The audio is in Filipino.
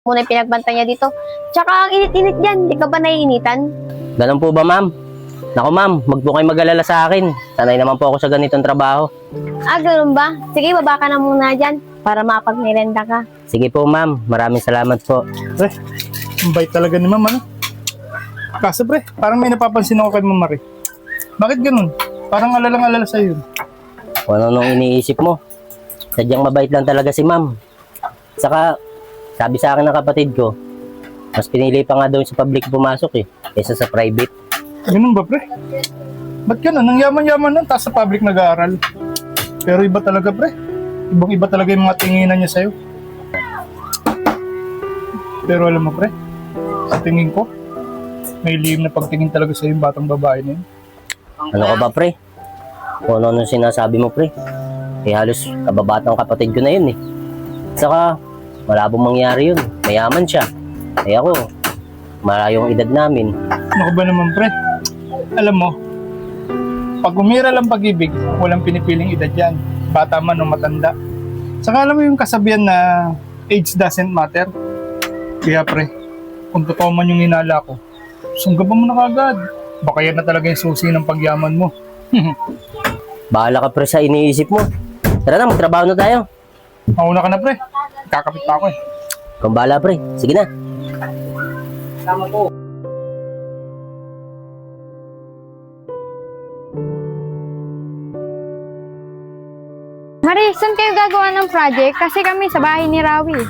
muna yung pinagbantay niya dito. Tsaka ang init-init dyan, di ka ba naiinitan? Ganun po ba, ma'am? Naku, ma'am, wag po kayo mag-alala sa akin. Sanay naman po ako sa ganitong trabaho. Ah, ganun ba? Sige, baba ka na muna dyan para makapag-merenda ka. Sige po, ma'am. Maraming salamat po. Pre, ang bait talaga ni ma'am, ano? Kaso pre, parang may napapansin ako kay Ma'am Marie. Bakit ganun? Parang alalang-alala sa'yo yun. Kung ano nung iniisip mo. Sadyang mabait lang talaga si ma'am. Saka, sabi sa akin ng kapatid ko, mas pinili pa nga daw sa public pumasok kaysa sa private. Ganun ba pre? Ba't ganun? Ang yaman-yaman nun, tapos sa public nag-aaral. Pero iba talaga pre. Ibang-iba talaga yung mga tinginan niya sa'yo. Pero alam mo pre, sa tingin ko, may lihim na pagtingin talaga sa'yo yung batang babae na yun. Ano ka ba, pre? Kung ano sinasabi mo, pre? Halos kababatang kapatid ko na yun Saka, malabong mangyari yun. Mayaman siya. Ako, malayong edad namin. Ano ka ba naman pre? Alam mo, pag umira lang pag-ibig, walang pinipiling edad yan. Bata man o matanda. Saka alam mo yung kasabihan na age doesn't matter. Kaya pre, kung totoo man yung hinala ko, sunggaban mo na kagad. Baka yan na talaga yung susi ng pagyaman mo. Bahala ka, pre, sa iniisip mo. Tara na, magtrabaho na tayo. Mauna ka na pre, kakapit pa ako Kung bahala, pre. Sige na. Mari, saan kayo gagawa ng project? Kasi kami sa bahay ni Rawi.